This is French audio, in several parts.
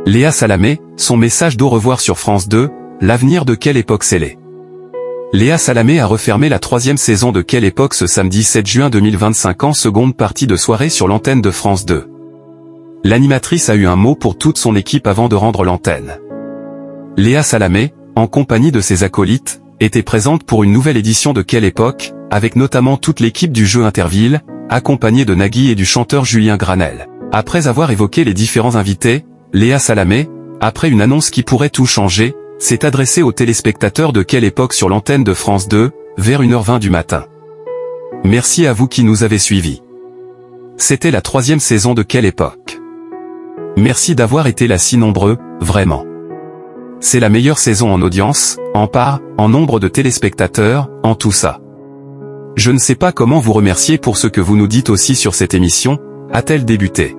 Léa Salamé, son message d'au revoir sur France 2, l'avenir de Quelle époque scellée. Léa Salamé a refermé la 3e saison de Quelle époque ce samedi 7 juin 2025 en seconde partie de soirée sur l'antenne de France 2. L'animatrice a eu un mot pour toute son équipe avant de rendre l'antenne. Léa Salamé, en compagnie de ses acolytes, était présente pour une nouvelle édition de Quelle époque, avec notamment toute l'équipe du jeu Interville, accompagnée de Nagui et du chanteur Julien Granel. Après avoir évoqué les différents invités, Léa Salamé, après une annonce qui pourrait tout changer, s'est adressée aux téléspectateurs de Quelle époque sur l'antenne de France 2, vers 1h20 du matin. Merci à vous qui nous avez suivis. C'était la 3e saison de Quelle époque. Merci d'avoir été là si nombreux, vraiment. C'est la meilleure saison en audience, en part, en nombre de téléspectateurs, en tout ça. Je ne sais pas comment vous remercier pour ce que vous nous dites aussi sur cette émission, a-t-elle débuté.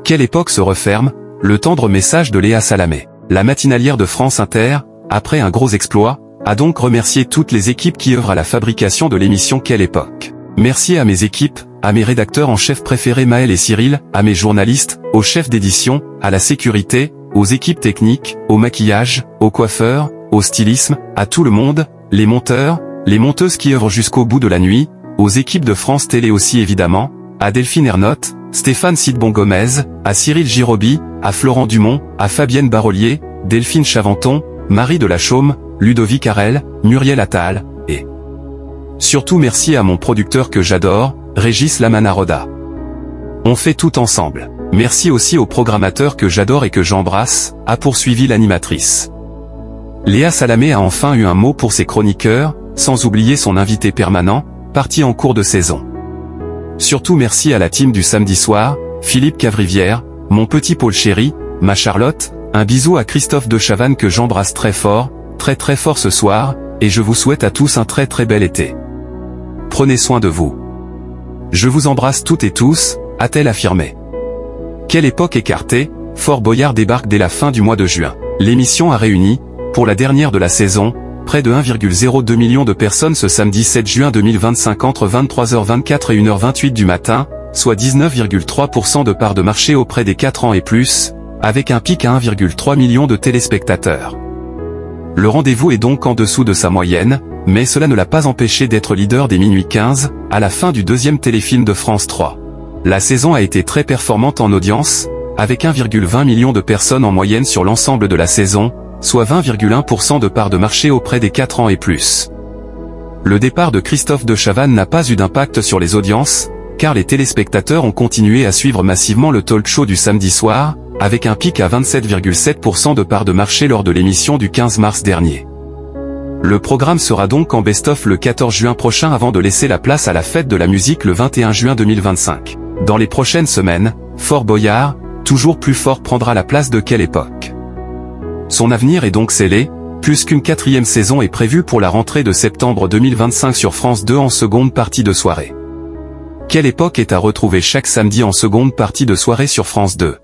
Quelle époque se referme, le tendre message de Léa Salamé. La matinalière de France Inter, après un gros exploit, a donc remercié toutes les équipes qui œuvrent à la fabrication de l'émission Quelle époque. Merci à mes équipes, à mes rédacteurs en chef préférés Maël et Cyril, à mes journalistes, aux chefs d'édition, à la sécurité, aux équipes techniques, au maquillage, aux coiffeurs, au stylisme, à tout le monde, les monteurs, les monteuses qui œuvrent jusqu'au bout de la nuit, aux équipes de France Télé aussi évidemment, à Delphine Ernotte, Stéphane Sidbon-Gomez, à Cyril Girobi, à Florent Dumont, à Fabienne Barollier, Delphine Chavanton, Marie de la Chaume, Ludovic Harel, Muriel Attal, et surtout merci à mon producteur que j'adore, Régis Lamanaroda. On fait tout ensemble. Merci aussi au programmateur que j'adore et que j'embrasse, a poursuivi l'animatrice. Léa Salamé a enfin eu un mot pour ses chroniqueurs, sans oublier son invité permanent, parti en cours de saison. Surtout merci à la team du samedi soir, Philippe Cavrivière, mon petit Paul chéri, ma Charlotte, un bisou à Christophe de Chavannes que j'embrasse très fort ce soir, et je vous souhaite à tous un très bel été. Prenez soin de vous. Je vous embrasse toutes et tous, a-t-elle affirmé. Quelle époque écartée, Fort Boyard débarque dès la fin du mois de juin. L'émission a réuni, pour la dernière de la saison, près de 1,02 million de personnes ce samedi 7 juin 2025 entre 23h24 et 1h28 du matin, soit 19,3% de part de marché auprès des 4 ans et plus, avec un pic à 1,3 million de téléspectateurs. Le rendez-vous est donc en dessous de sa moyenne, mais cela ne l'a pas empêché d'être leader des minuit 15, à la fin du 2e téléfilm de France 3. La saison a été très performante en audience, avec 1,20 million de personnes en moyenne sur l'ensemble de la saison, soit 20,1% de part de marché auprès des 4 ans et plus. Le départ de Christophe de Chavannes n'a pas eu d'impact sur les audiences, car les téléspectateurs ont continué à suivre massivement le talk show du samedi soir, avec un pic à 27,7% de part de marché lors de l'émission du 15 mars dernier. Le programme sera donc en best-of le 14 juin prochain avant de laisser la place à la fête de la musique le 21 juin 2025. Dans les prochaines semaines, Fort Boyard, toujours plus fort prendra la place de Quelle époque. Son avenir est donc scellé, puisqu'une 4e saison est prévue pour la rentrée de septembre 2025 sur France 2 en seconde partie de soirée. Quelle époque est à retrouver chaque samedi en seconde partie de soirée sur France 2.